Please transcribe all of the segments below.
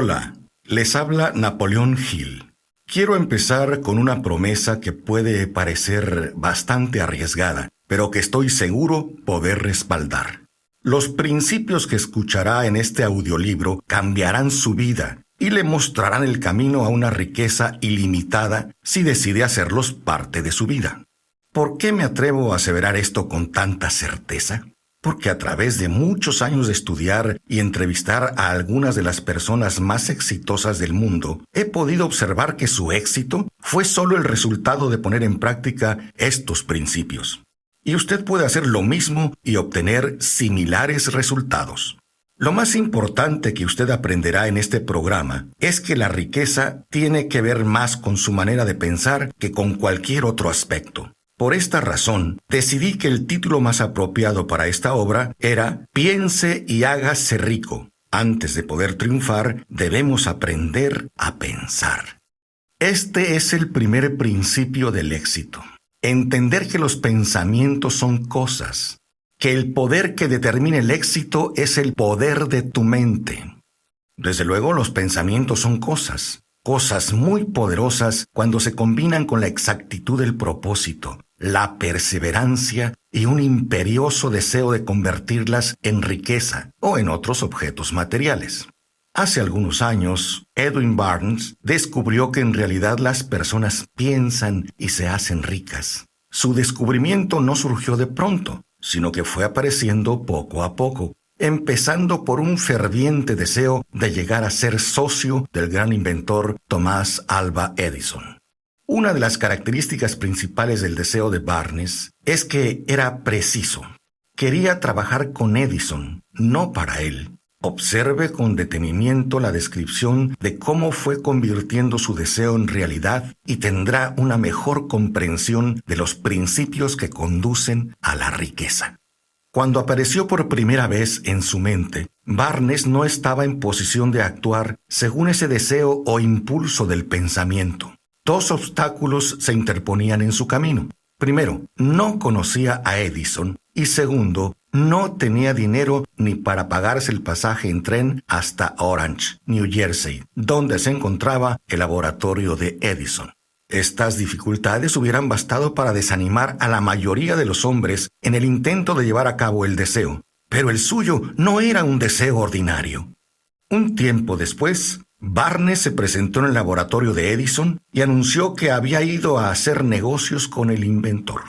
Hola, les habla Napoleón Hill. Quiero empezar con una promesa que puede parecer bastante arriesgada, pero que estoy seguro poder respaldar. Los principios que escuchará en este audiolibro cambiarán su vida y le mostrarán el camino a una riqueza ilimitada si decide hacerlos parte de su vida. ¿Por qué me atrevo a aseverar esto con tanta certeza? Porque a través de muchos años de estudiar y entrevistar a algunas de las personas más exitosas del mundo, he podido observar que su éxito fue solo el resultado de poner en práctica estos principios. Y usted puede hacer lo mismo y obtener similares resultados. Lo más importante que usted aprenderá en este programa es que la riqueza tiene que ver más con su manera de pensar que con cualquier otro aspecto. Por esta razón, decidí que el título más apropiado para esta obra era Piense y hágase rico. Antes de poder triunfar, debemos aprender a pensar. Este es el primer principio del éxito. Entender que los pensamientos son cosas, que el poder que determina el éxito es el poder de tu mente. Desde luego, los pensamientos son cosas muy poderosas cuando se combinan con la exactitud del propósito, la perseverancia y un imperioso deseo de convertirlas en riqueza o en otros objetos materiales. Hace algunos años, Edwin Barnes descubrió que en realidad las personas piensan y se hacen ricas. Su descubrimiento no surgió de pronto, sino que fue apareciendo poco a poco, empezando por un ferviente deseo de llegar a ser socio del gran inventor Thomas Alva Edison. Una de las características principales del deseo de Barnes es que era preciso. Quería trabajar con Edison, no para él. Observe con detenimiento la descripción de cómo fue convirtiendo su deseo en realidad y tendrá una mejor comprensión de los principios que conducen a la riqueza. Cuando apareció por primera vez en su mente, Barnes no estaba en posición de actuar según ese deseo o impulso del pensamiento. Dos obstáculos se interponían en su camino. Primero, no conocía a Edison y segundo, no tenía dinero ni para pagarse el pasaje en tren hasta Orange, New Jersey, donde se encontraba el laboratorio de Edison. Estas dificultades hubieran bastado para desanimar a la mayoría de los hombres en el intento de llevar a cabo el deseo, pero el suyo no era un deseo ordinario. Un tiempo después, Barnes se presentó en el laboratorio de Edison y anunció que había ido a hacer negocios con el inventor.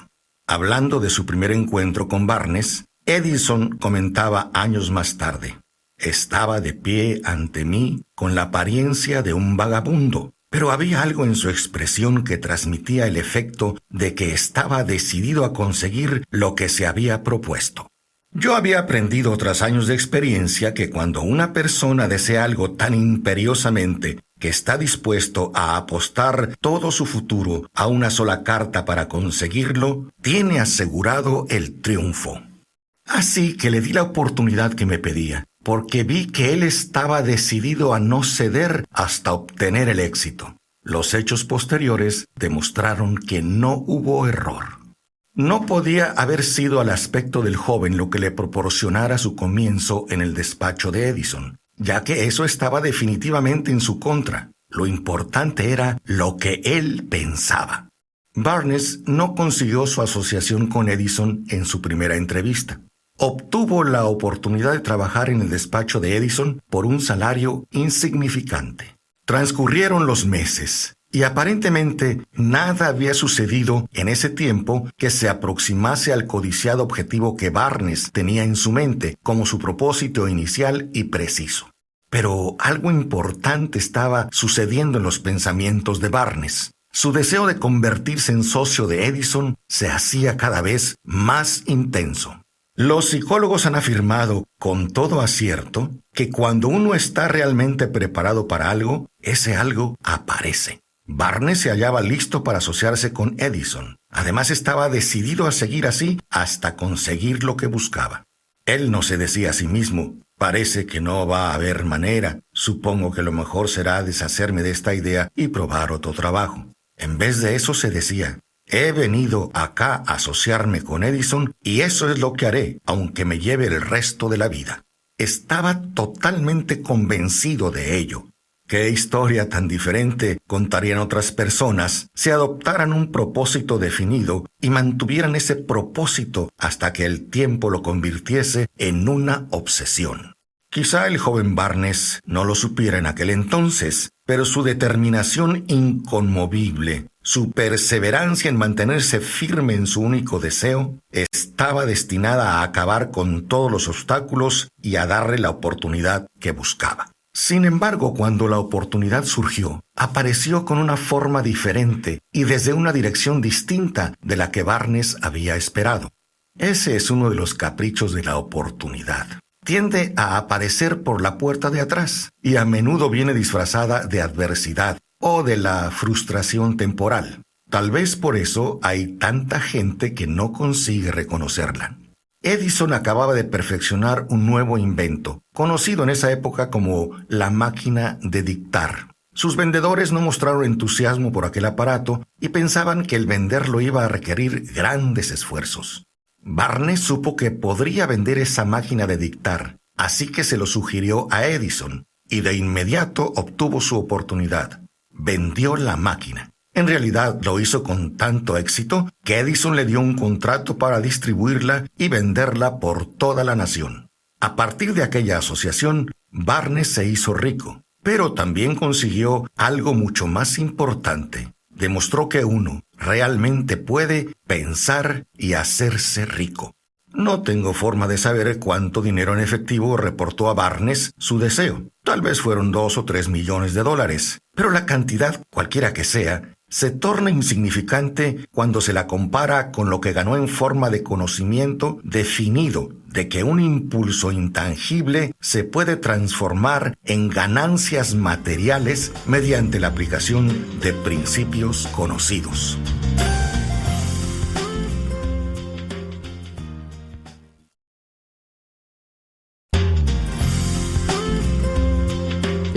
Hablando de su primer encuentro con Barnes, Edison comentaba años más tarde: «Estaba de pie ante mí con la apariencia de un vagabundo, pero había algo en su expresión que transmitía el efecto de que estaba decidido a conseguir lo que se había propuesto». Yo había aprendido tras años de experiencia que cuando una persona desea algo tan imperiosamente que está dispuesto a apostar todo su futuro a una sola carta para conseguirlo, tiene asegurado el triunfo. Así que le di la oportunidad que me pedía, porque vi que él estaba decidido a no ceder hasta obtener el éxito. Los hechos posteriores demostraron que no hubo error. No podía haber sido al aspecto del joven lo que le proporcionara su comienzo en el despacho de Edison, ya que eso estaba definitivamente en su contra. Lo importante era lo que él pensaba. Barnes no consiguió su asociación con Edison en su primera entrevista. Obtuvo la oportunidad de trabajar en el despacho de Edison por un salario insignificante. Transcurrieron los meses y aparentemente nada había sucedido en ese tiempo que se aproximase al codiciado objetivo que Barnes tenía en su mente como su propósito inicial y preciso. Pero algo importante estaba sucediendo en los pensamientos de Barnes. Su deseo de convertirse en socio de Edison se hacía cada vez más intenso. Los psicólogos han afirmado, con todo acierto, que cuando uno está realmente preparado para algo, ese algo aparece. Barnes se hallaba listo para asociarse con Edison. Además, estaba decidido a seguir así hasta conseguir lo que buscaba. Él no se decía a sí mismo: «Parece que no va a haber manera. Supongo que lo mejor será deshacerme de esta idea y probar otro trabajo». En vez de eso se decía: «He venido acá a asociarme con Edison y eso es lo que haré, aunque me lleve el resto de la vida». Estaba totalmente convencido de ello. ¿Qué historia tan diferente contarían otras personas si adoptaran un propósito definido y mantuvieran ese propósito hasta que el tiempo lo convirtiese en una obsesión? Quizá el joven Barnes no lo supiera en aquel entonces, pero su determinación inconmovible, su perseverancia en mantenerse firme en su único deseo, estaba destinada a acabar con todos los obstáculos y a darle la oportunidad que buscaba. Sin embargo, cuando la oportunidad surgió, apareció con una forma diferente y desde una dirección distinta de la que Barnes había esperado. Ese es uno de los caprichos de la oportunidad. Tiende a aparecer por la puerta de atrás y a menudo viene disfrazada de adversidad o de la frustración temporal. Tal vez por eso hay tanta gente que no consigue reconocerla. Edison acababa de perfeccionar un nuevo invento, conocido en esa época como la máquina de dictar. Sus vendedores no mostraron entusiasmo por aquel aparato y pensaban que el venderlo iba a requerir grandes esfuerzos. Barnes supo que podría vender esa máquina de dictar, así que se lo sugirió a Edison, y de inmediato obtuvo su oportunidad. Vendió la máquina. En realidad lo hizo con tanto éxito que Edison le dio un contrato para distribuirla y venderla por toda la nación. A partir de aquella asociación, Barnes se hizo rico, pero también consiguió algo mucho más importante. Demostró que uno realmente puede pensar y hacerse rico. No tengo forma de saber cuánto dinero en efectivo reportó a Barnes su deseo. Tal vez fueron 2 o 3 millones de dólares, pero la cantidad, cualquiera que sea, se torna insignificante cuando se la compara con lo que ganó en forma de conocimiento definido de que un impulso intangible se puede transformar en ganancias materiales mediante la aplicación de principios conocidos.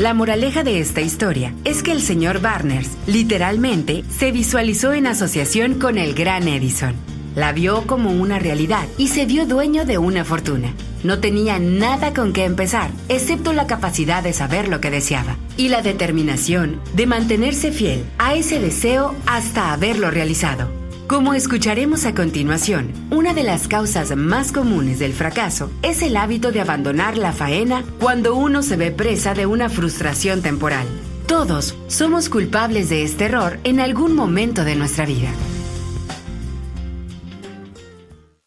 La moraleja de esta historia es que el señor Barnes literalmente se visualizó en asociación con el gran Edison. La vio como una realidad y se vio dueño de una fortuna. No tenía nada con qué empezar, excepto la capacidad de saber lo que deseaba y la determinación de mantenerse fiel a ese deseo hasta haberlo realizado. Como escucharemos a continuación, una de las causas más comunes del fracaso es el hábito de abandonar la faena cuando uno se ve presa de una frustración temporal. Todos somos culpables de este error en algún momento de nuestra vida.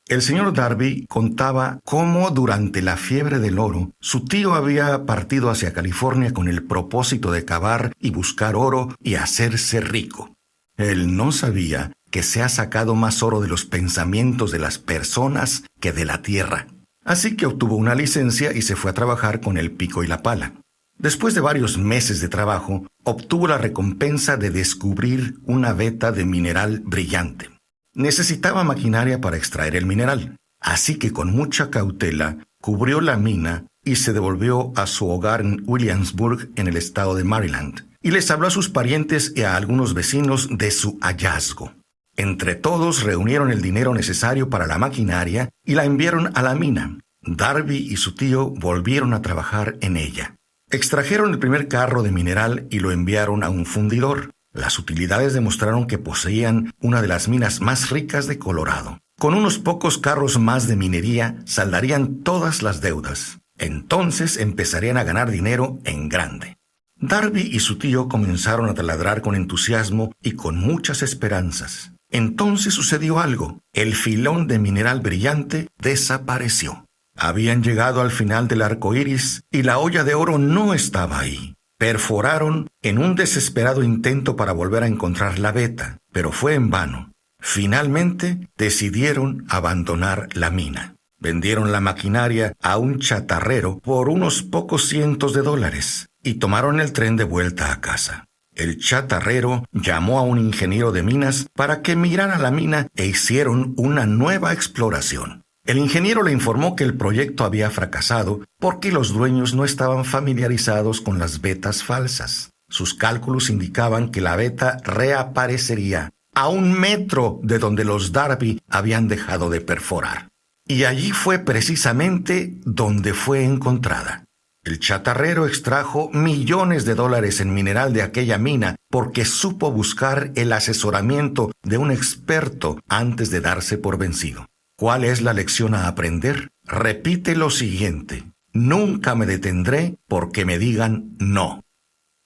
El señor Darby contaba cómo durante la fiebre del oro, su tío había partido hacia California con el propósito de cavar y buscar oro y hacerse rico. Él no sabía que se ha sacado más oro de los pensamientos de las personas que de la tierra. Así que obtuvo una licencia y se fue a trabajar con el pico y la pala. Después de varios meses de trabajo, obtuvo la recompensa de descubrir una veta de mineral brillante. Necesitaba maquinaria para extraer el mineral, así que con mucha cautela cubrió la mina y se devolvió a su hogar en Williamsburg, en el estado de Maryland, y les habló a sus parientes y a algunos vecinos de su hallazgo. Entre todos reunieron el dinero necesario para la maquinaria y la enviaron a la mina. Darby y su tío volvieron a trabajar en ella. Extrajeron el primer carro de mineral y lo enviaron a un fundidor. Las utilidades demostraron que poseían una de las minas más ricas de Colorado. Con unos pocos carros más de minería saldarían todas las deudas. Entonces empezarían a ganar dinero en grande. Darby y su tío comenzaron a taladrar con entusiasmo y con muchas esperanzas. Entonces sucedió algo. El filón de mineral brillante desapareció. Habían llegado al final del arco iris y la olla de oro no estaba ahí. Perforaron en un desesperado intento para volver a encontrar la veta, pero fue en vano. Finalmente decidieron abandonar la mina. Vendieron la maquinaria a un chatarrero por unos pocos cientos de dólares y tomaron el tren de vuelta a casa. El chatarrero llamó a un ingeniero de minas para que mirara la mina e hicieron una nueva exploración. El ingeniero le informó que el proyecto había fracasado porque los dueños no estaban familiarizados con las vetas falsas. Sus cálculos indicaban que la veta reaparecería a 1 metro de donde los Darby habían dejado de perforar. Y allí fue precisamente donde fue encontrada. El chatarrero extrajo millones de dólares en mineral de aquella mina porque supo buscar el asesoramiento de un experto antes de darse por vencido. ¿Cuál es la lección a aprender? Repite lo siguiente: nunca me detendré porque me digan no.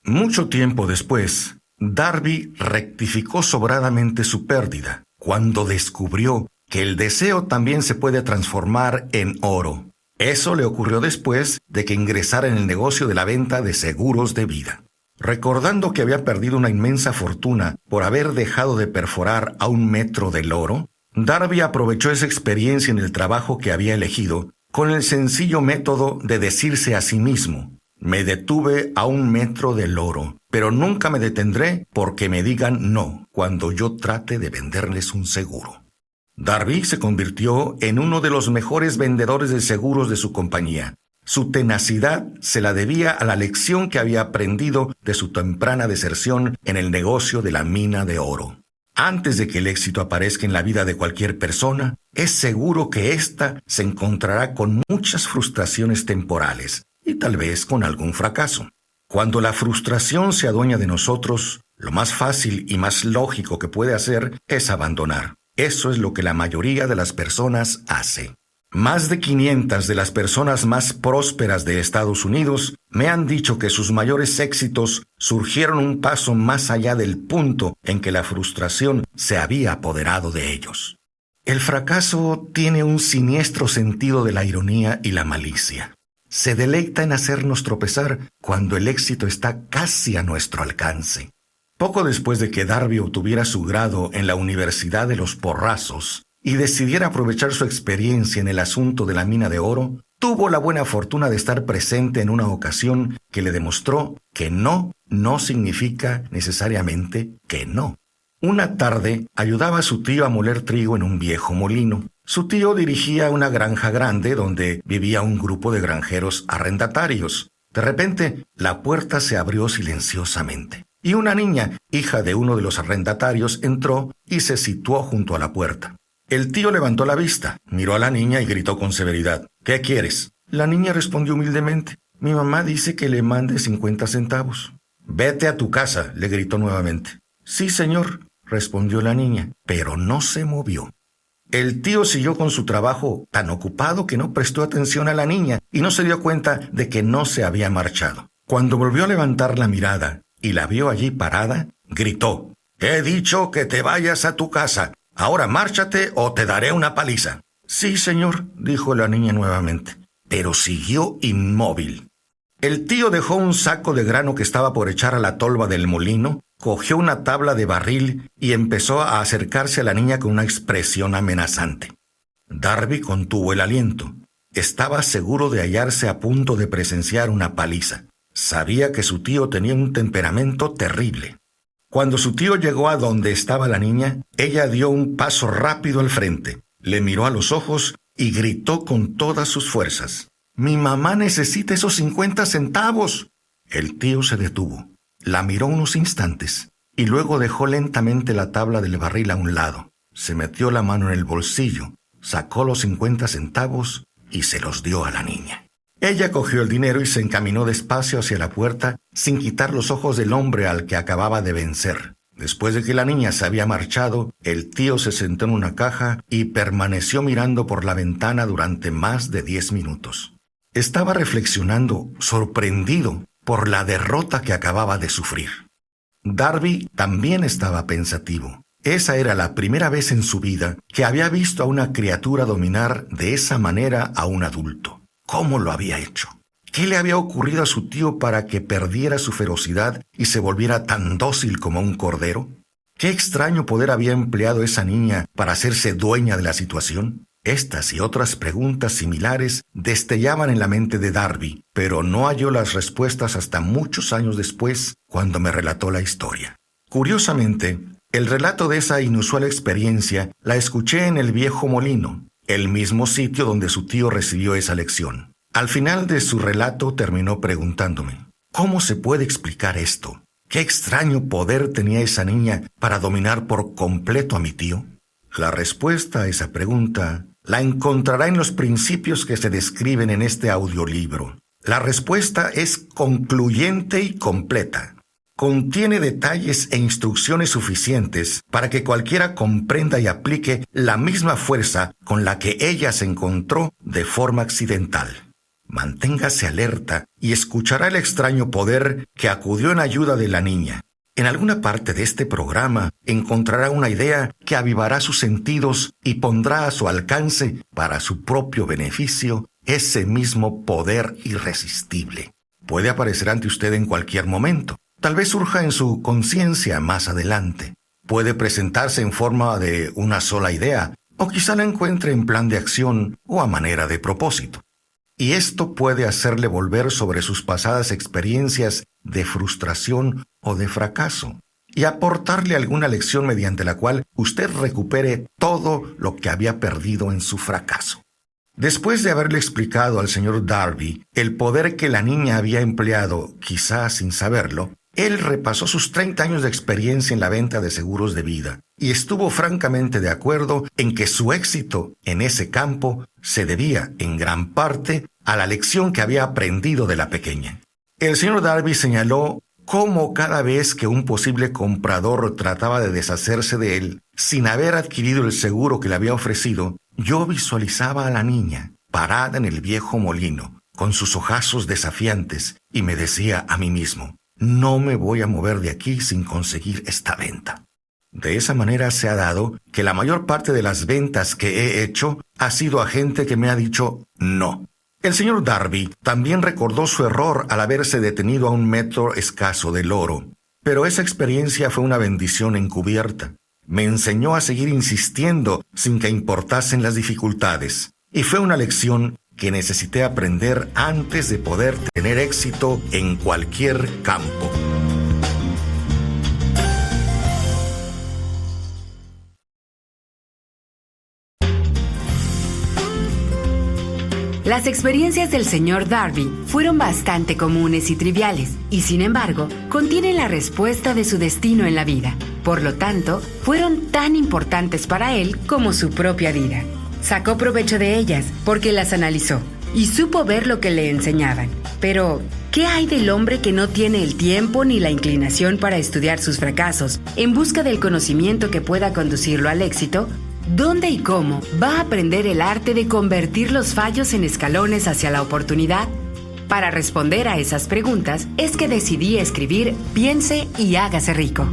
Mucho tiempo después, Darby rectificó sobradamente su pérdida cuando descubrió que el deseo también se puede transformar en oro. Eso le ocurrió después de que ingresara en el negocio de la venta de seguros de vida. Recordando que había perdido una inmensa fortuna por haber dejado de perforar a 1 metro del oro, Darby aprovechó esa experiencia en el trabajo que había elegido con el sencillo método de decirse a sí mismo: me detuve a 1 metro del oro, pero nunca me detendré porque me digan no cuando yo trate de venderles un seguro. Darby se convirtió en uno de los mejores vendedores de seguros de su compañía. Su tenacidad se la debía a la lección que había aprendido de su temprana deserción en el negocio de la mina de oro. Antes de que el éxito aparezca en la vida de cualquier persona, es seguro que ésta se encontrará con muchas frustraciones temporales y tal vez con algún fracaso. Cuando la frustración se adueña de nosotros, lo más fácil y más lógico que puede hacer es abandonar. Eso es lo que la mayoría de las personas hace. Más de 500 de las personas más prósperas de Estados Unidos me han dicho que sus mayores éxitos surgieron un paso más allá del punto en que la frustración se había apoderado de ellos. El fracaso tiene un siniestro sentido de la ironía y la malicia. Se deleita en hacernos tropezar cuando el éxito está casi a nuestro alcance. Poco después de que Darby obtuviera su grado en la Universidad de los Porrazos y decidiera aprovechar su experiencia en el asunto de la mina de oro, tuvo la buena fortuna de estar presente en una ocasión que le demostró que no significa necesariamente que no. Una tarde ayudaba a su tío a moler trigo en un viejo molino. Su tío dirigía una granja grande donde vivía un grupo de granjeros arrendatarios. De repente, la puerta se abrió silenciosamente y una niña, hija de uno de los arrendatarios, entró y se situó junto a la puerta. El tío levantó la vista, miró a la niña y gritó con severidad: ¿Qué quieres? La niña respondió humildemente: mi mamá dice que le mande 50 centavos. Vete a tu casa, le gritó nuevamente. Sí, señor, respondió la niña, pero no se movió. El tío siguió con su trabajo tan ocupado que no prestó atención a la niña y no se dio cuenta de que no se había marchado. Cuando volvió a levantar la mirada y la vio allí parada, gritó: He dicho que te vayas a tu casa. Ahora márchate o te daré una paliza. Sí, señor, dijo la niña nuevamente, pero siguió inmóvil. El tío dejó un saco de grano que estaba por echar a la tolva del molino, cogió una tabla de barril y empezó a acercarse a la niña con una expresión amenazante. Darby contuvo el aliento. Estaba seguro de hallarse a punto de presenciar una paliza. Sabía que su tío tenía un temperamento terrible. Cuando su tío llegó a donde estaba la niña, ella dio un paso rápido al frente, le miró a los ojos y gritó con todas sus fuerzas: «Mi mamá necesita esos 50 centavos». El tío se detuvo, la miró unos instantes y luego dejó lentamente la tabla del barril a un lado. Se metió la mano en el bolsillo, sacó los 50 centavos y se los dio a la niña. Ella cogió el dinero y se encaminó despacio hacia la puerta sin quitar los ojos del hombre al que acababa de vencer. Después de que la niña se había marchado, el tío se sentó en una caja y permaneció mirando por la ventana durante más de 10 minutos. Estaba reflexionando, sorprendido por la derrota que acababa de sufrir. Darby también estaba pensativo. Esa era la primera vez en su vida que había visto a una criatura dominar de esa manera a un adulto. ¿Cómo lo había hecho? ¿Qué le había ocurrido a su tío para que perdiera su ferocidad y se volviera tan dócil como un cordero? ¿Qué extraño poder había empleado esa niña para hacerse dueña de la situación? Estas y otras preguntas similares destellaban en la mente de Darby, pero no halló las respuestas hasta muchos años después, cuando me relató la historia. Curiosamente, el relato de esa inusual experiencia la escuché en el viejo molino, el mismo sitio donde su tío recibió esa lección. Al final de su relato terminó preguntándome: ¿cómo se puede explicar esto? ¿Qué extraño poder tenía esa niña para dominar por completo a mi tío? La respuesta a esa pregunta la encontrará en los principios que se describen en este audiolibro. La respuesta es concluyente y completa. Contiene detalles e instrucciones suficientes para que cualquiera comprenda y aplique la misma fuerza con la que ella se encontró de forma accidental. Manténgase alerta y escuchará el extraño poder que acudió en ayuda de la niña. En alguna parte de este programa encontrará una idea que avivará sus sentidos y pondrá a su alcance, para su propio beneficio, ese mismo poder irresistible. Puede aparecer ante usted en cualquier momento. Tal vez surja en su conciencia más adelante. Puede presentarse en forma de una sola idea, o quizá la encuentre en plan de acción o a manera de propósito. Y esto puede hacerle volver sobre sus pasadas experiencias de frustración o de fracaso, y aportarle alguna lección mediante la cual usted recupere todo lo que había perdido en su fracaso. Después de haberle explicado al señor Darby el poder que la niña había empleado, quizás sin saberlo, él repasó sus 30 años de experiencia en la venta de seguros de vida y estuvo francamente de acuerdo en que su éxito en ese campo se debía, en gran parte, a la lección que había aprendido de la pequeña. El señor Darby señaló cómo cada vez que un posible comprador trataba de deshacerse de él, sin haber adquirido el seguro que le había ofrecido, yo visualizaba a la niña, parada en el viejo molino, con sus ojazos desafiantes, y me decía a mí mismo: no me voy a mover de aquí sin conseguir esta venta. De esa manera se ha dado que la mayor parte de las ventas que he hecho ha sido a gente que me ha dicho no. El señor Darby también recordó su error al haberse detenido a 1 metro escaso del oro. Pero esa experiencia fue una bendición encubierta. Me enseñó a seguir insistiendo sin que importasen las dificultades. Y fue una lección que necesité aprender antes de poder tener éxito en cualquier campo. Las experiencias del señor Darby fueron bastante comunes y triviales, y sin embargo, contienen la respuesta de su destino en la vida. Por lo tanto, fueron tan importantes para él como su propia vida. Sacó provecho de ellas porque las analizó y supo ver lo que le enseñaban. Pero, ¿qué hay del hombre que no tiene el tiempo ni la inclinación para estudiar sus fracasos en busca del conocimiento que pueda conducirlo al éxito? ¿Dónde y cómo va a aprender el arte de convertir los fallos en escalones hacia la oportunidad? Para responder a esas preguntas es que decidí escribir Piense y hágase rico.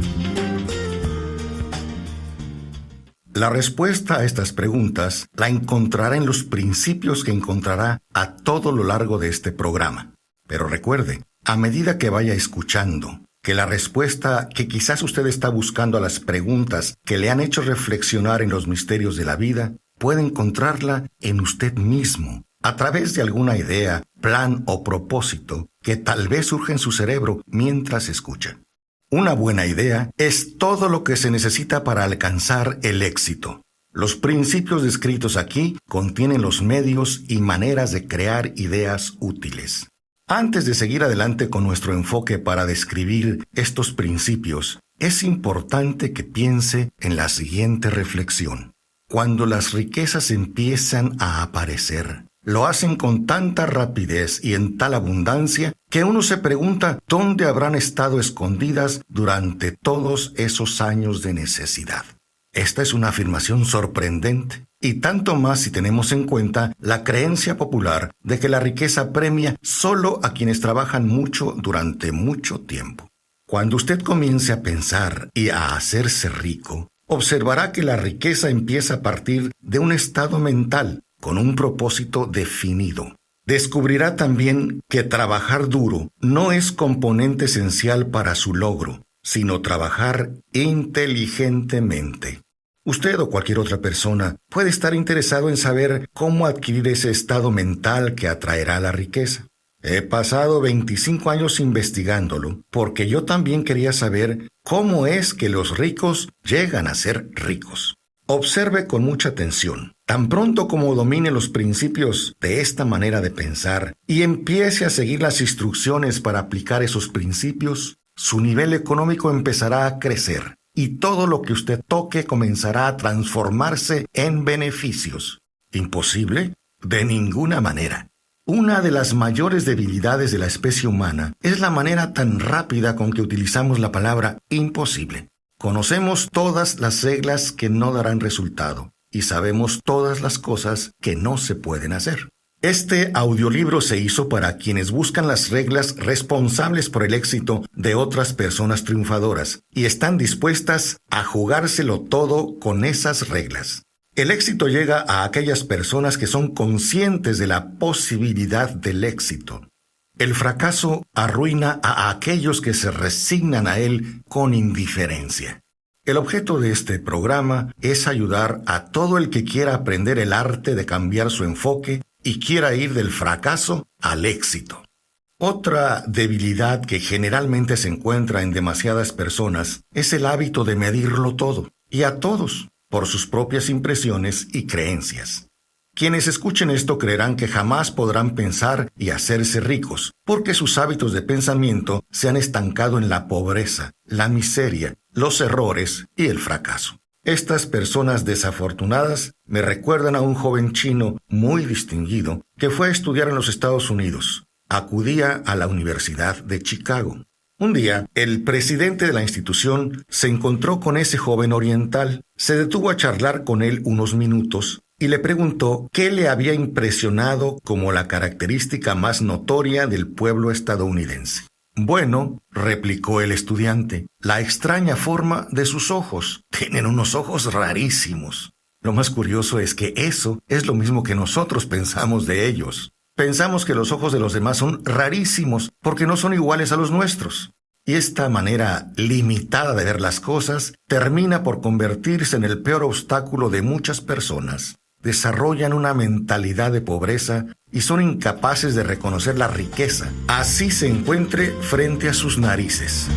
La respuesta a estas preguntas la encontrará en los principios que encontrará a todo lo largo de este programa. Pero recuerde, a medida que vaya escuchando, que la respuesta que quizás usted está buscando a las preguntas que le han hecho reflexionar en los misterios de la vida, puede encontrarla en usted mismo, a través de alguna idea, plan o propósito que tal vez surja en su cerebro mientras escucha. Una buena idea es todo lo que se necesita para alcanzar el éxito. Los principios descritos aquí contienen los medios y maneras de crear ideas útiles. Antes de seguir adelante con nuestro enfoque para describir estos principios, es importante que piense en la siguiente reflexión. Cuando las riquezas empiezan a aparecer, lo hacen con tanta rapidez y en tal abundancia que uno se pregunta dónde habrán estado escondidas durante todos esos años de necesidad. Esta es una afirmación sorprendente, y tanto más si tenemos en cuenta la creencia popular de que la riqueza premia solo a quienes trabajan mucho durante mucho tiempo. Cuando usted comience a pensar y a hacerse rico, observará que la riqueza empieza a partir de un estado mental con un propósito definido. Descubrirá también que trabajar duro no es componente esencial para su logro, sino trabajar inteligentemente. Usted o cualquier otra persona puede estar interesado en saber cómo adquirir ese estado mental que atraerá la riqueza. He pasado 25 años investigándolo porque yo también quería saber cómo es que los ricos llegan a ser ricos. Observe con mucha atención. Tan pronto como domine los principios de esta manera de pensar y empiece a seguir las instrucciones para aplicar esos principios, su nivel económico empezará a crecer. Y todo lo que usted toque comenzará a transformarse en beneficios. ¿Imposible? De ninguna manera. Una de las mayores debilidades de la especie humana es la manera tan rápida con que utilizamos la palabra imposible. Conocemos todas las reglas que no darán resultado y sabemos todas las cosas que no se pueden hacer. Este audiolibro se hizo para quienes buscan las reglas responsables por el éxito de otras personas triunfadoras y están dispuestas a jugárselo todo con esas reglas. El éxito llega a aquellas personas que son conscientes de la posibilidad del éxito. El fracaso arruina a aquellos que se resignan a él con indiferencia. El objeto de este programa es ayudar a todo el que quiera aprender el arte de cambiar su enfoque y quiera ir del fracaso al éxito. Otra debilidad que generalmente se encuentra en demasiadas personas es el hábito de medirlo todo, y a todos, por sus propias impresiones y creencias. Quienes escuchen esto creerán que jamás podrán pensar y hacerse ricos, porque sus hábitos de pensamiento se han estancado en la pobreza, la miseria, los errores y el fracaso. Estas personas desafortunadas me recuerdan a un joven chino muy distinguido que fue a estudiar en los Estados Unidos. Acudía a la Universidad de Chicago. Un día, el presidente de la institución se encontró con ese joven oriental, se detuvo a charlar con él unos minutos y le preguntó qué le había impresionado como la característica más notoria del pueblo estadounidense. Bueno, replicó el estudiante, la extraña forma de sus ojos. Tienen unos ojos rarísimos. Lo más curioso es que eso es lo mismo que nosotros pensamos de ellos. Pensamos que los ojos de los demás son rarísimos porque no son iguales a los nuestros. Y esta manera limitada de ver las cosas termina por convertirse en el peor obstáculo de muchas personas. Desarrollan una mentalidad de pobreza y son incapaces de reconocer la riqueza, así se encuentre frente a sus narices.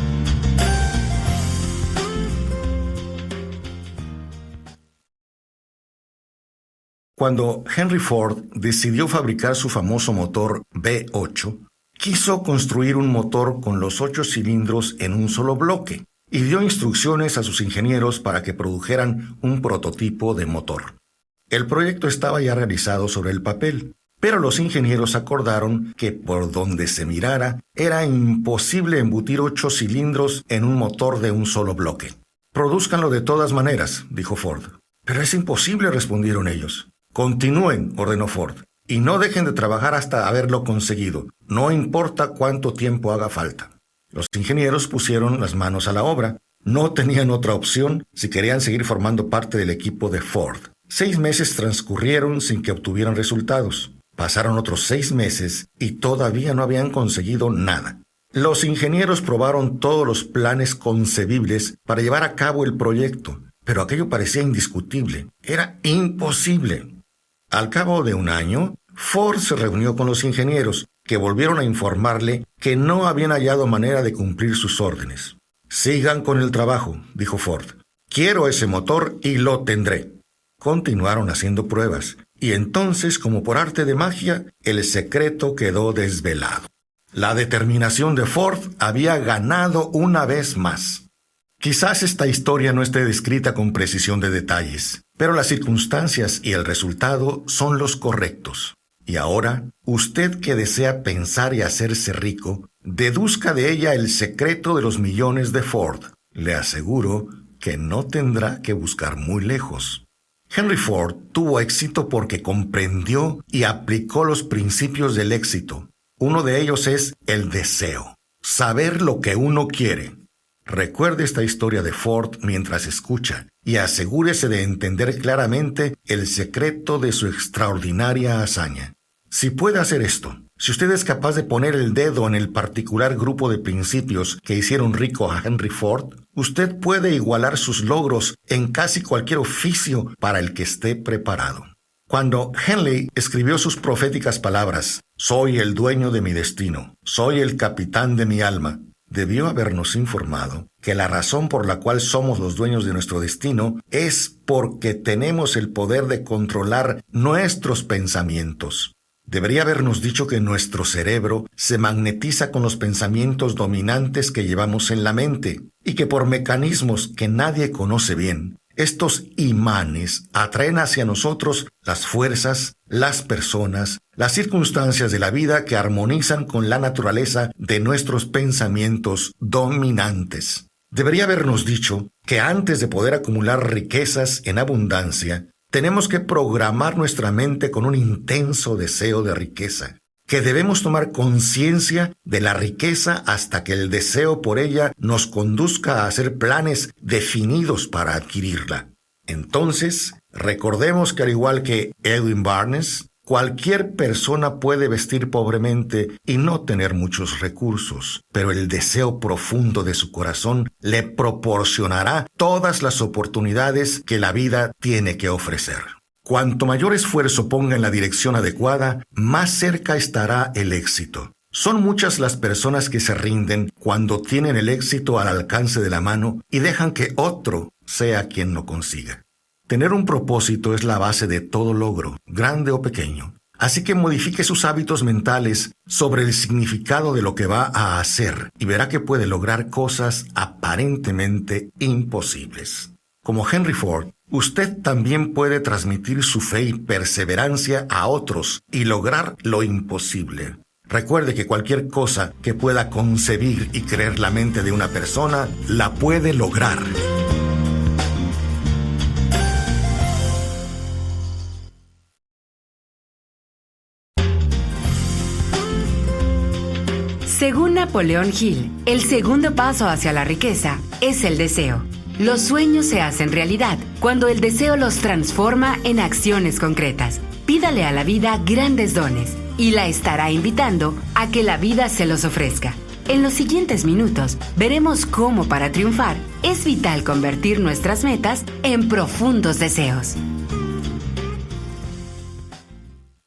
Cuando Henry Ford decidió fabricar su famoso motor V8, quiso construir un motor con los 8 cilindros en un solo bloque y dio instrucciones a sus ingenieros para que produjeran un prototipo de motor. El proyecto estaba ya realizado sobre el papel, pero los ingenieros acordaron que por donde se mirara era imposible embutir 8 cilindros en un motor de un solo bloque. «Prodúzcanlo de todas maneras», dijo Ford. «Pero es imposible», respondieron ellos. «Continúen», ordenó Ford, «y no dejen de trabajar hasta haberlo conseguido, no importa cuánto tiempo haga falta». Los ingenieros pusieron las manos a la obra. No tenían otra opción si querían seguir formando parte del equipo de Ford. 6 meses transcurrieron sin que obtuvieran resultados. Pasaron otros 6 meses y todavía no habían conseguido nada. Los ingenieros probaron todos los planes concebibles para llevar a cabo el proyecto, pero aquello parecía indiscutible. Era imposible. Al cabo de un año, Ford se reunió con los ingenieros, que volvieron a informarle que no habían hallado manera de cumplir sus órdenes. «Sigan con el trabajo», dijo Ford. «Quiero ese motor y lo tendré». Continuaron haciendo pruebas, y entonces, como por arte de magia, el secreto quedó desvelado. La determinación de Ford había ganado una vez más. Quizás esta historia no esté descrita con precisión de detalles, pero las circunstancias y el resultado son los correctos. Y ahora, usted que desea pensar y hacerse rico, deduzca de ella el secreto de los millones de Ford. Le aseguro que no tendrá que buscar muy lejos. Henry Ford tuvo éxito porque comprendió y aplicó los principios del éxito. Uno de ellos es el deseo, saber lo que uno quiere. Recuerde esta historia de Ford mientras escucha y asegúrese de entender claramente el secreto de su extraordinaria hazaña. Si puede hacer esto, si usted es capaz de poner el dedo en el particular grupo de principios que hicieron rico a Henry Ford, usted puede igualar sus logros en casi cualquier oficio para el que esté preparado. Cuando Henley escribió sus proféticas palabras, «Soy el dueño de mi destino, soy el capitán de mi alma», debió habernos informado que la razón por la cual somos los dueños de nuestro destino es porque tenemos el poder de controlar nuestros pensamientos. Debería habernos dicho que nuestro cerebro se magnetiza con los pensamientos dominantes que llevamos en la mente y que por mecanismos que nadie conoce bien, estos imanes atraen hacia nosotros las fuerzas, las personas, las circunstancias de la vida que armonizan con la naturaleza de nuestros pensamientos dominantes. Debería habernos dicho que antes de poder acumular riquezas en abundancia, tenemos que programar nuestra mente con un intenso deseo de riqueza, que debemos tomar conciencia de la riqueza hasta que el deseo por ella nos conduzca a hacer planes definidos para adquirirla. Entonces, recordemos que al igual que Edwin Barnes, cualquier persona puede vestir pobremente y no tener muchos recursos, pero el deseo profundo de su corazón le proporcionará todas las oportunidades que la vida tiene que ofrecer. Cuanto mayor esfuerzo ponga en la dirección adecuada, más cerca estará el éxito. Son muchas las personas que se rinden cuando tienen el éxito al alcance de la mano y dejan que otro sea quien lo consiga. Tener un propósito es la base de todo logro, grande o pequeño. Así que modifique sus hábitos mentales sobre el significado de lo que va a hacer y verá que puede lograr cosas aparentemente imposibles. Como Henry Ford, usted también puede transmitir su fe y perseverancia a otros y lograr lo imposible. Recuerde que cualquier cosa que pueda concebir y creer la mente de una persona, la puede lograr. Según Napoleón Hill, el segundo paso hacia la riqueza es el deseo. Los sueños se hacen realidad cuando el deseo los transforma en acciones concretas. Pídale a la vida grandes dones y la estará invitando a que la vida se los ofrezca. En los siguientes minutos veremos cómo para triunfar es vital convertir nuestras metas en profundos deseos.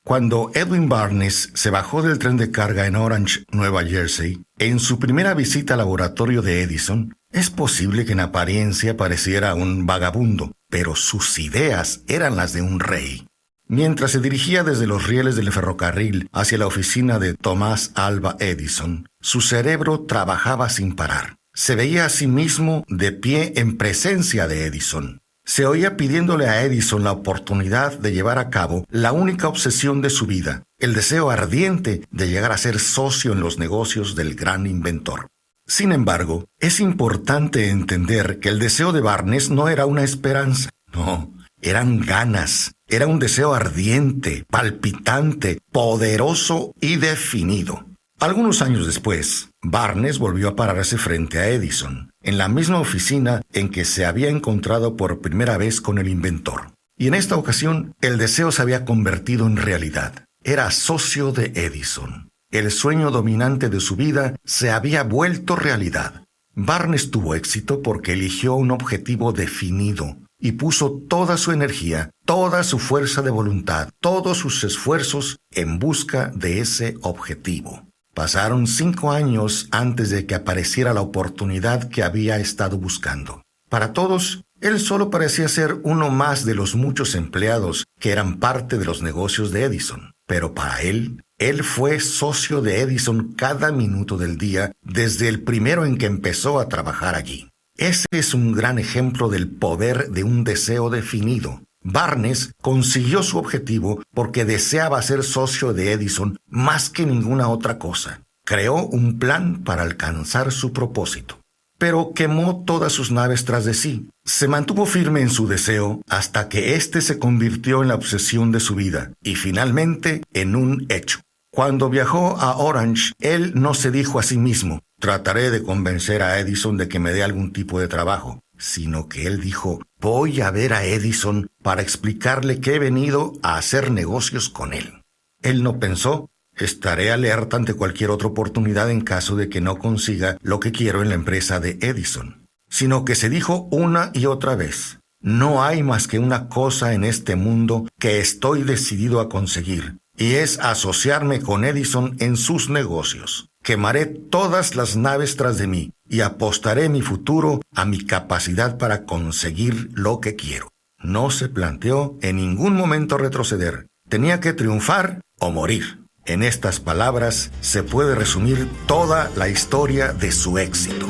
Cuando Edwin Barnes se bajó del tren de carga en Orange, Nueva Jersey, en su primera visita al laboratorio de Edison, es posible que en apariencia pareciera un vagabundo, pero sus ideas eran las de un rey. Mientras se dirigía desde los rieles del ferrocarril hacia la oficina de Thomas Alva Edison, su cerebro trabajaba sin parar. Se veía a sí mismo de pie en presencia de Edison. Se oía pidiéndole a Edison la oportunidad de llevar a cabo la única obsesión de su vida, el deseo ardiente de llegar a ser socio en los negocios del gran inventor. Sin embargo, es importante entender que el deseo de Barnes no era una esperanza, no, eran ganas, era un deseo ardiente, palpitante, poderoso y definido. Algunos años después, Barnes volvió a pararse frente a Edison, en la misma oficina en que se había encontrado por primera vez con el inventor. Y en esta ocasión, el deseo se había convertido en realidad. Era socio de Edison. El sueño dominante de su vida se había vuelto realidad. Barnes tuvo éxito porque eligió un objetivo definido y puso toda su energía, toda su fuerza de voluntad, todos sus esfuerzos en busca de ese objetivo. Pasaron 5 años antes de que apareciera la oportunidad que había estado buscando. Para todos, él solo parecía ser uno más de los muchos empleados que eran parte de los negocios de Edison. Pero para él fue socio de Edison cada minuto del día desde el primero en que empezó a trabajar allí. Ese es un gran ejemplo del poder de un deseo definido. Barnes consiguió su objetivo porque deseaba ser socio de Edison más que ninguna otra cosa. Creó un plan para alcanzar su propósito, pero quemó todas sus naves tras de sí. Se mantuvo firme en su deseo hasta que éste se convirtió en la obsesión de su vida y finalmente en un hecho. Cuando viajó a Orange, él no se dijo a sí mismo, trataré de convencer a Edison de que me dé algún tipo de trabajo, sino que él dijo, voy a ver a Edison para explicarle que he venido a hacer negocios con él. Él no pensó, estaré alerta ante cualquier otra oportunidad en caso de que no consiga lo que quiero en la empresa de Edison, sino que se dijo una y otra vez, no hay más que una cosa en este mundo que estoy decidido a conseguir, y es asociarme con Edison en sus negocios. Quemaré todas las naves tras de mí y apostaré mi futuro a mi capacidad para conseguir lo que quiero. No se planteó en ningún momento retroceder. Tenía que triunfar o morir. En estas palabras se puede resumir toda la historia de su éxito.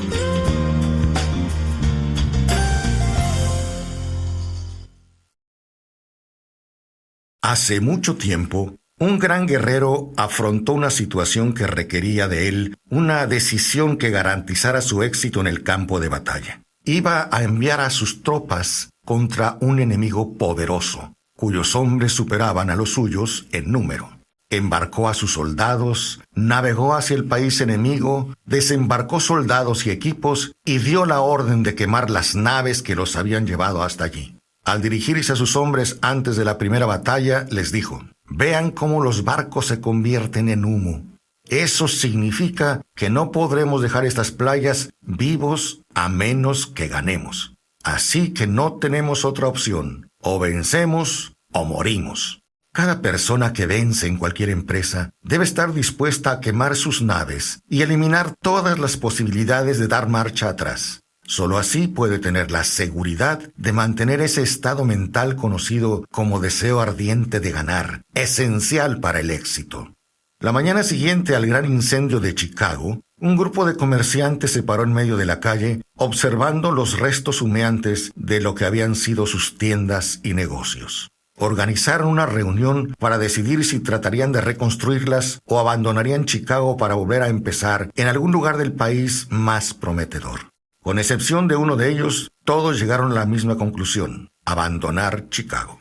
Hace mucho tiempo, un gran guerrero afrontó una situación que requería de él una decisión que garantizara su éxito en el campo de batalla. Iba a enviar a sus tropas contra un enemigo poderoso, cuyos hombres superaban a los suyos en número. Embarcó a sus soldados, navegó hacia el país enemigo, desembarcó soldados y equipos y dio la orden de quemar las naves que los habían llevado hasta allí. Al dirigirse a sus hombres antes de la primera batalla, les dijo: «Vean cómo los barcos se convierten en humo. Eso significa que no podremos dejar estas playas vivos a menos que ganemos. Así que no tenemos otra opción. O vencemos o morimos». Cada persona que vence en cualquier empresa debe estar dispuesta a quemar sus naves y eliminar todas las posibilidades de dar marcha atrás. Solo así puede tener la seguridad de mantener ese estado mental conocido como deseo ardiente de ganar, esencial para el éxito. La mañana siguiente al gran incendio de Chicago, un grupo de comerciantes se paró en medio de la calle, observando los restos humeantes de lo que habían sido sus tiendas y negocios. Organizaron una reunión para decidir si tratarían de reconstruirlas o abandonarían Chicago para volver a empezar en algún lugar del país más prometedor. Con excepción de uno de ellos, todos llegaron a la misma conclusión: abandonar Chicago.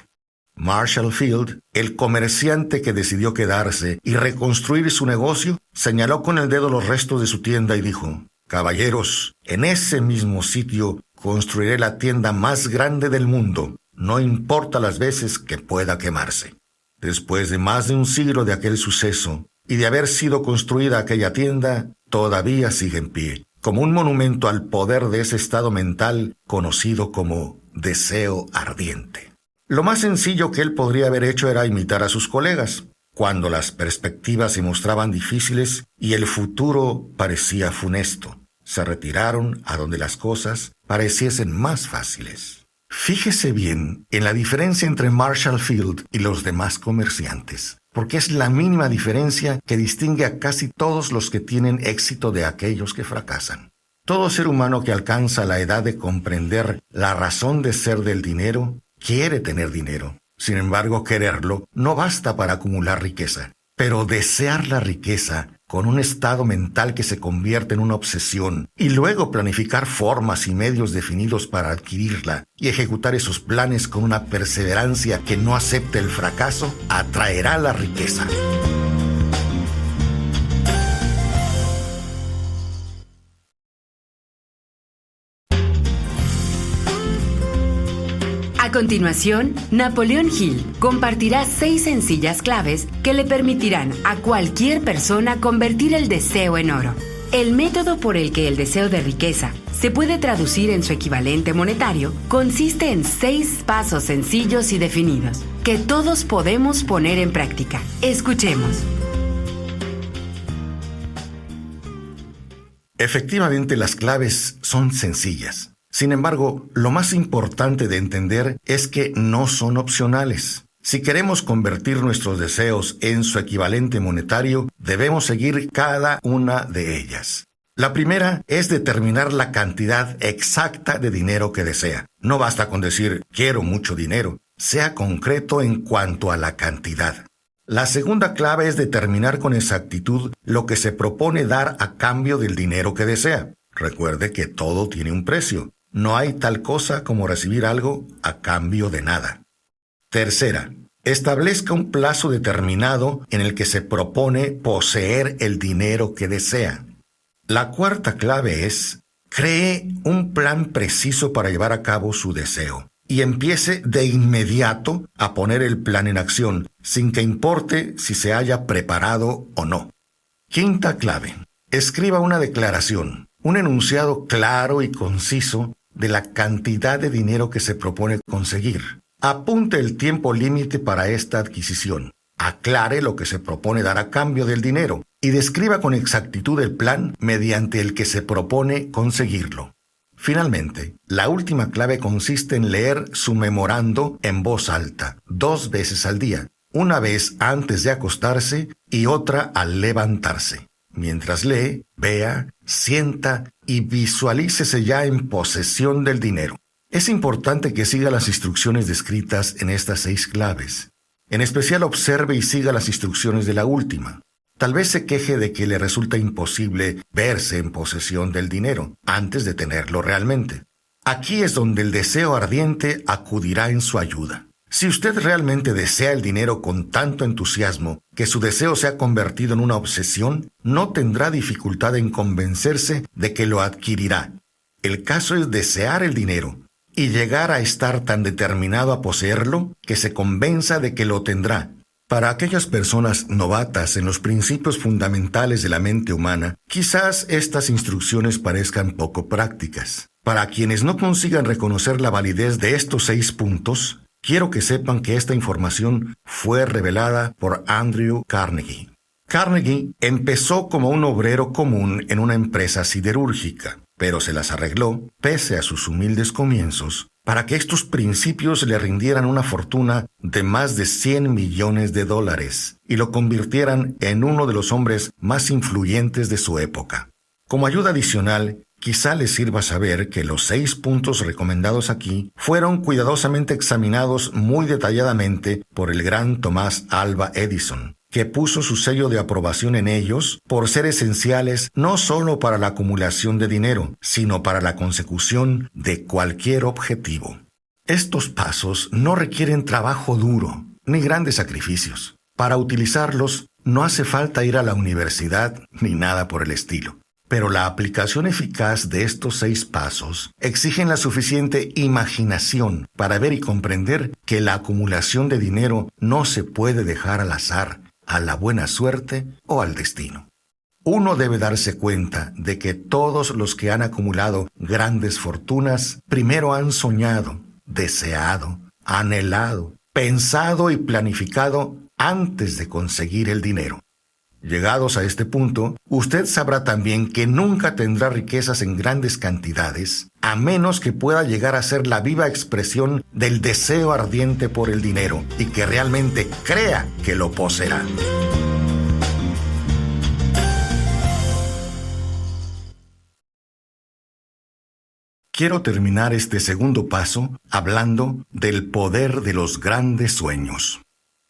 Marshall Field, el comerciante que decidió quedarse y reconstruir su negocio, señaló con el dedo los restos de su tienda y dijo: «Caballeros, en ese mismo sitio construiré la tienda más grande del mundo, no importa las veces que pueda quemarse». Después de más de un siglo de aquel suceso y de haber sido construida aquella tienda, todavía sigue en pie, como un monumento al poder de ese estado mental conocido como deseo ardiente. Lo más sencillo que él podría haber hecho era imitar a sus colegas, cuando las perspectivas se mostraban difíciles y el futuro parecía funesto. Se retiraron a donde las cosas pareciesen más fáciles. Fíjese bien en la diferencia entre Marshall Field y los demás comerciantes, porque es la mínima diferencia que distingue a casi todos los que tienen éxito de aquellos que fracasan. Todo ser humano que alcanza la edad de comprender la razón de ser del dinero quiere tener dinero. Sin embargo, quererlo no basta para acumular riqueza. Pero desear la riqueza con un estado mental que se convierte en una obsesión y luego planificar formas y medios definidos para adquirirla y ejecutar esos planes con una perseverancia que no acepte el fracaso, atraerá la riqueza. A continuación, Napoleón Hill compartirá 6 sencillas claves que le permitirán a cualquier persona convertir el deseo en oro. El método por el que el deseo de riqueza se puede traducir en su equivalente monetario consiste en 6 pasos sencillos y definidos que todos podemos poner en práctica. Escuchemos. Efectivamente, las claves son sencillas. Sin embargo, lo más importante de entender es que no son opcionales. Si queremos convertir nuestros deseos en su equivalente monetario, debemos seguir cada una de ellas. La primera es determinar la cantidad exacta de dinero que desea. No basta con decir «quiero mucho dinero», sea concreto en cuanto a la cantidad. La segunda clave es determinar con exactitud lo que se propone dar a cambio del dinero que desea. Recuerde que todo tiene un precio. No hay tal cosa como recibir algo a cambio de nada. Tercera, establezca un plazo determinado en el que se propone poseer el dinero que desea. La cuarta clave es, cree un plan preciso para llevar a cabo su deseo y empiece de inmediato a poner el plan en acción, sin que importe si se haya preparado o no. Quinta clave, escriba una declaración, un enunciado claro y conciso de la cantidad de dinero que se propone conseguir. Apunte el tiempo límite para esta adquisición. Aclare lo que se propone dar a cambio del dinero y describa con exactitud el plan mediante el que se propone conseguirlo. Finalmente, la última clave consiste en leer su memorando en voz alta, 2 veces al día, una vez antes de acostarse y otra al levantarse. Mientras lee, vea, sienta y visualícese ya en posesión del dinero. Es importante que siga las instrucciones descritas en estas 6 claves. En especial observe y siga las instrucciones de la última. Tal vez se queje de que le resulta imposible verse en posesión del dinero antes de tenerlo realmente. Aquí es donde el deseo ardiente acudirá en su ayuda. Si usted realmente desea el dinero con tanto entusiasmo que su deseo se ha convertido en una obsesión, no tendrá dificultad en convencerse de que lo adquirirá. El caso es desear el dinero y llegar a estar tan determinado a poseerlo que se convenza de que lo tendrá. Para aquellas personas novatas en los principios fundamentales de la mente humana, quizás estas instrucciones parezcan poco prácticas. Para quienes no consigan reconocer la validez de estos 6 puntos, quiero que sepan que esta información fue revelada por Andrew Carnegie. Carnegie empezó como un obrero común en una empresa siderúrgica, pero se las arregló, pese a sus humildes comienzos, para que estos principios le rindieran una fortuna de más de $100 millones y lo convirtieran en uno de los hombres más influyentes de su época. Como ayuda adicional, quizá les sirva saber que los 6 puntos recomendados aquí fueron cuidadosamente examinados muy detalladamente por el gran Thomas Alva Edison, que puso su sello de aprobación en ellos por ser esenciales no solo para la acumulación de dinero, sino para la consecución de cualquier objetivo. Estos pasos no requieren trabajo duro, ni grandes sacrificios. Para utilizarlos, no hace falta ir a la universidad ni nada por el estilo. Pero la aplicación eficaz de estos 6 pasos exigen la suficiente imaginación para ver y comprender que la acumulación de dinero no se puede dejar al azar, a la buena suerte o al destino. Uno debe darse cuenta de que todos los que han acumulado grandes fortunas primero han soñado, deseado, anhelado, pensado y planificado antes de conseguir el dinero. Llegados a este punto, usted sabrá también que nunca tendrá riquezas en grandes cantidades, a menos que pueda llegar a ser la viva expresión del deseo ardiente por el dinero y que realmente crea que lo poseerá. Quiero terminar este segundo paso hablando del poder de los grandes sueños.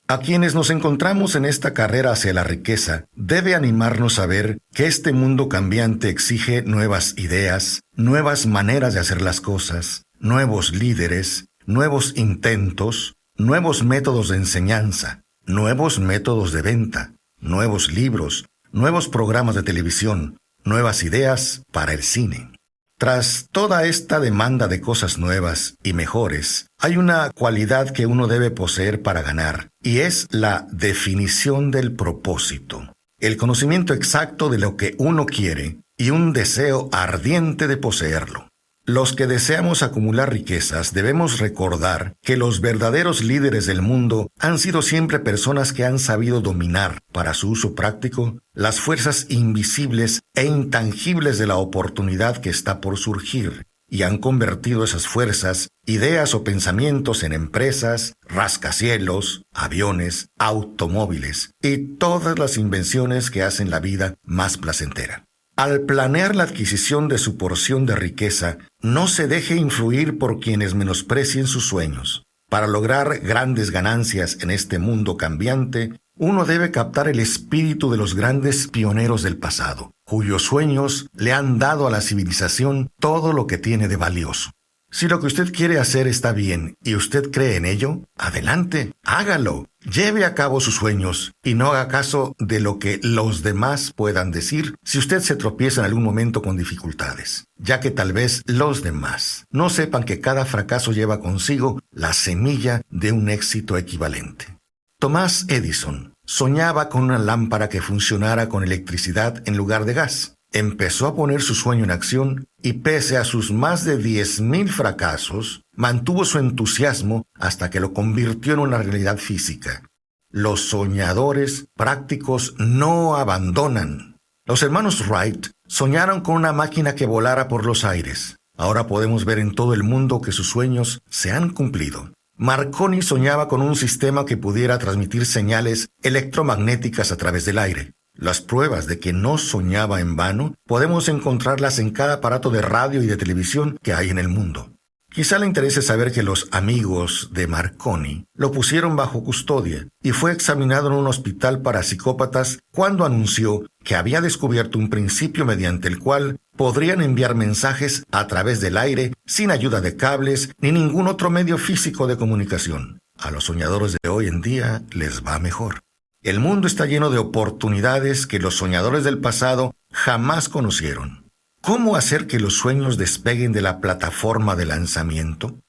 A quienes nos encontramos en esta carrera hacia la riqueza, debe animarnos a ver que este mundo cambiante exige nuevas ideas, nuevas maneras de hacer las cosas, nuevos líderes, nuevos intentos, nuevos métodos de enseñanza, nuevos métodos de venta, nuevos libros, nuevos programas de televisión, nuevas ideas para el cine. Tras toda esta demanda de cosas nuevas y mejores, hay una cualidad que uno debe poseer para ganar, y es la definición del propósito, el conocimiento exacto de lo que uno quiere y un deseo ardiente de poseerlo. Los que deseamos acumular riquezas debemos recordar que los verdaderos líderes del mundo han sido siempre personas que han sabido dominar, para su uso práctico, las fuerzas invisibles e intangibles de la oportunidad que está por surgir, y han convertido esas fuerzas, ideas o pensamientos en empresas, rascacielos, aviones, automóviles y todas las invenciones que hacen la vida más placentera. Al planear la adquisición de su porción de riqueza, no se deje influir por quienes menosprecien sus sueños. Para lograr grandes ganancias en este mundo cambiante, uno debe captar el espíritu de los grandes pioneros del pasado, cuyos sueños le han dado a la civilización todo lo que tiene de valioso. Si lo que usted quiere hacer está bien y usted cree en ello, adelante, hágalo. Lleve a cabo sus sueños y no haga caso de lo que los demás puedan decir si usted se tropieza en algún momento con dificultades, ya que tal vez los demás no sepan que cada fracaso lleva consigo la semilla de un éxito equivalente. Thomas Edison soñaba con una lámpara que funcionara con electricidad en lugar de gas. Empezó a poner su sueño en acción y pese a sus más de 10,000 fracasos, mantuvo su entusiasmo hasta que lo convirtió en una realidad física. Los soñadores prácticos no abandonan. Los hermanos Wright soñaron con una máquina que volara por los aires. Ahora podemos ver en todo el mundo que sus sueños se han cumplido. Marconi soñaba con un sistema que pudiera transmitir señales electromagnéticas a través del aire. Las pruebas de que no soñaba en vano podemos encontrarlas en cada aparato de radio y de televisión que hay en el mundo. Quizá le interese saber que los amigos de Marconi lo pusieron bajo custodia y fue examinado en un hospital para psicópatas cuando anunció que había descubierto un principio mediante el cual podrían enviar mensajes a través del aire sin ayuda de cables ni ningún otro medio físico de comunicación. A los soñadores de hoy en día les va mejor. El mundo está lleno de oportunidades que los soñadores del pasado jamás conocieron. ¿Cómo hacer que los sueños despeguen de la plataforma de lanzamiento?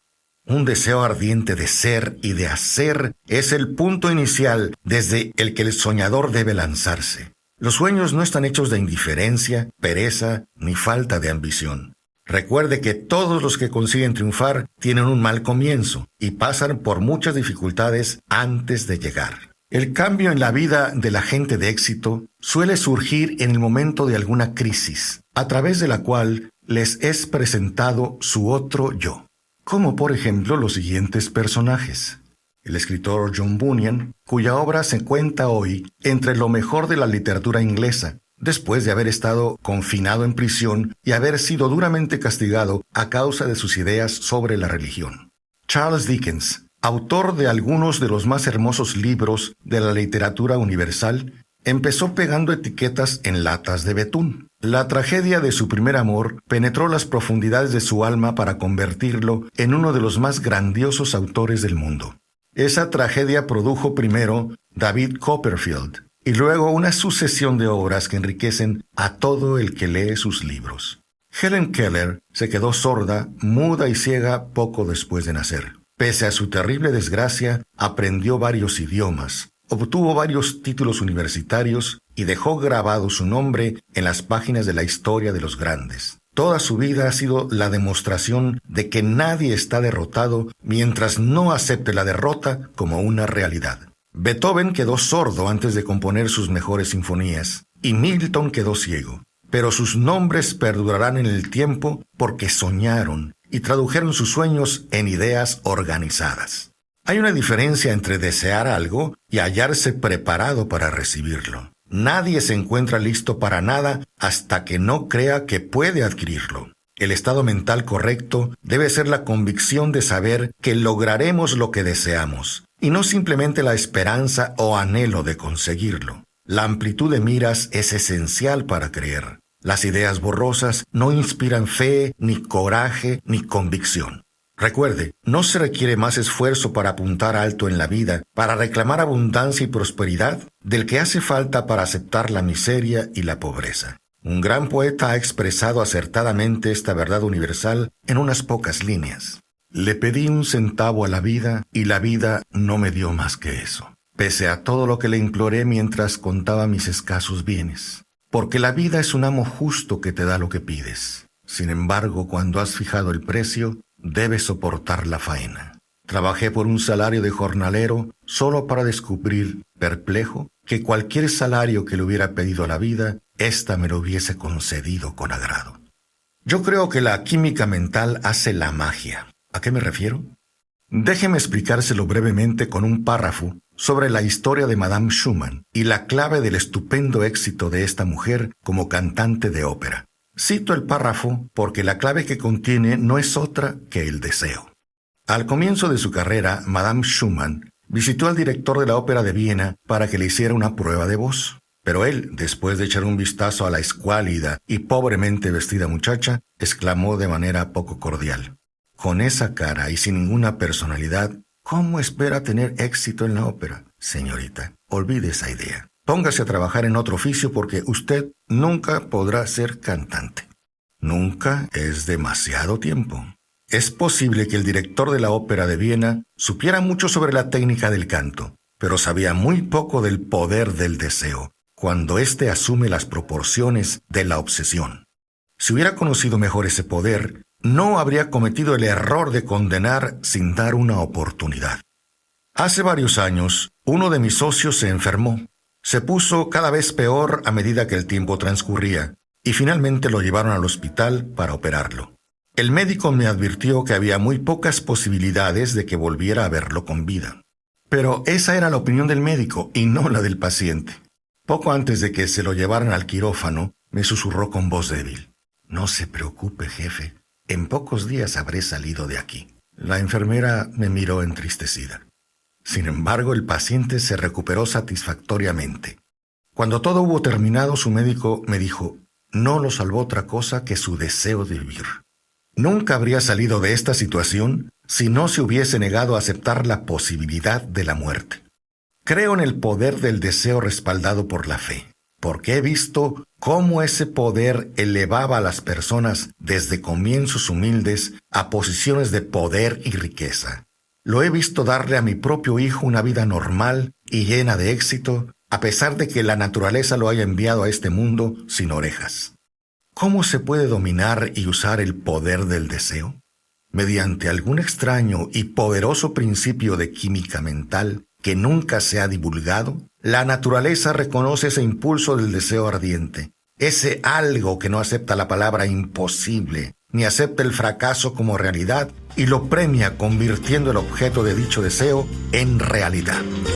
Un deseo ardiente de ser y de hacer es el punto inicial desde el que el soñador debe lanzarse. Los sueños no están hechos de indiferencia, pereza ni falta de ambición. Recuerde que todos los que consiguen triunfar tienen un mal comienzo y pasan por muchas dificultades antes de llegar. El cambio en la vida de la gente de éxito suele surgir en el momento de alguna crisis, a través de la cual les es presentado su otro yo, como por ejemplo los siguientes personajes. El escritor John Bunyan, cuya obra se cuenta hoy entre lo mejor de la literatura inglesa, después de haber estado confinado en prisión y haber sido duramente castigado a causa de sus ideas sobre la religión. Charles Dickens, autor de algunos de los más hermosos libros de la literatura universal, empezó pegando etiquetas en latas de betún. La tragedia de su primer amor penetró las profundidades de su alma para convertirlo en uno de los más grandiosos autores del mundo. Esa tragedia produjo primero David Copperfield y luego una sucesión de obras que enriquecen a todo el que lee sus libros. Helen Keller se quedó sorda, muda y ciega poco después de nacer. Pese a su terrible desgracia, aprendió varios idiomas, obtuvo varios títulos universitarios y dejó grabado su nombre en las páginas de la historia de los grandes. Toda su vida ha sido la demostración de que nadie está derrotado mientras no acepte la derrota como una realidad. Beethoven quedó sordo antes de componer sus mejores sinfonías y Milton quedó ciego, pero sus nombres perdurarán en el tiempo porque soñaron y tradujeron sus sueños en ideas organizadas. Hay una diferencia entre desear algo y hallarse preparado para recibirlo. Nadie se encuentra listo para nada hasta que no crea que puede adquirirlo. El estado mental correcto debe ser la convicción de saber que lograremos lo que deseamos, y no simplemente la esperanza o anhelo de conseguirlo. La amplitud de miras es esencial para creer. Las ideas borrosas no inspiran fe, ni coraje, ni convicción. Recuerde, no se requiere más esfuerzo para apuntar alto en la vida, para reclamar abundancia y prosperidad, del que hace falta para aceptar la miseria y la pobreza. Un gran poeta ha expresado acertadamente esta verdad universal en unas pocas líneas. Le pedí 1 centavo a la vida y la vida no me dio más que eso, pese a todo lo que le imploré mientras contaba mis escasos bienes. Porque la vida es un amo justo que te da lo que pides. Sin embargo, cuando has fijado el precio, debes soportar la faena. Trabajé por un salario de jornalero solo para descubrir, perplejo, que cualquier salario que le hubiera pedido a la vida, ésta me lo hubiese concedido con agrado. Yo creo que la química mental hace la magia. ¿A qué me refiero? Déjeme explicárselo brevemente con un párrafo sobre la historia de Madame Schumann y la clave del estupendo éxito de esta mujer como cantante de ópera. Cito el párrafo porque la clave que contiene no es otra que el deseo. Al comienzo de su carrera, Madame Schumann visitó al director de la Ópera de Viena para que le hiciera una prueba de voz. Pero él, después de echar un vistazo a la escuálida y pobremente vestida muchacha, exclamó de manera poco cordial: «Con esa cara y sin ninguna personalidad, ¿cómo espera tener éxito en la ópera? Señorita, olvide esa idea. Póngase a trabajar en otro oficio porque usted nunca podrá ser cantante». Nunca es demasiado tiempo. Es posible que el director de la Ópera de Viena supiera mucho sobre la técnica del canto, pero sabía muy poco del poder del deseo, cuando éste asume las proporciones de la obsesión. Si hubiera conocido mejor ese poder, no habría cometido el error de condenar sin dar una oportunidad. Hace varios años, uno de mis socios se enfermó. Se puso cada vez peor a medida que el tiempo transcurría, y finalmente lo llevaron al hospital para operarlo. El médico me advirtió que había muy pocas posibilidades de que volviera a verlo con vida. Pero esa era la opinión del médico y no la del paciente. Poco antes de que se lo llevaran al quirófano, me susurró con voz débil: «No se preocupe, jefe. En pocos días habré salido de aquí. La enfermera me miró entristecida. Sin embargo, el paciente se recuperó satisfactoriamente. Cuando todo hubo terminado, su médico me dijo, no lo salvó otra cosa que su deseo de vivir. Nunca habría salido de esta situación si no se hubiese negado a aceptar la posibilidad de la muerte. Creo en el poder del deseo respaldado por la fe, porque he visto cómo ese poder elevaba a las personas desde comienzos humildes a posiciones de poder y riqueza. Lo he visto darle a mi propio hijo una vida normal y llena de éxito, a pesar de que la naturaleza lo haya enviado a este mundo sin orejas. ¿Cómo se puede dominar y usar el poder del deseo? Mediante algún extraño y poderoso principio de química mental que nunca se ha divulgado, la naturaleza reconoce ese impulso del deseo ardiente, ese algo que no acepta la palabra imposible, ni acepta el fracaso como realidad, y lo premia convirtiendo el objeto de dicho deseo en realidad.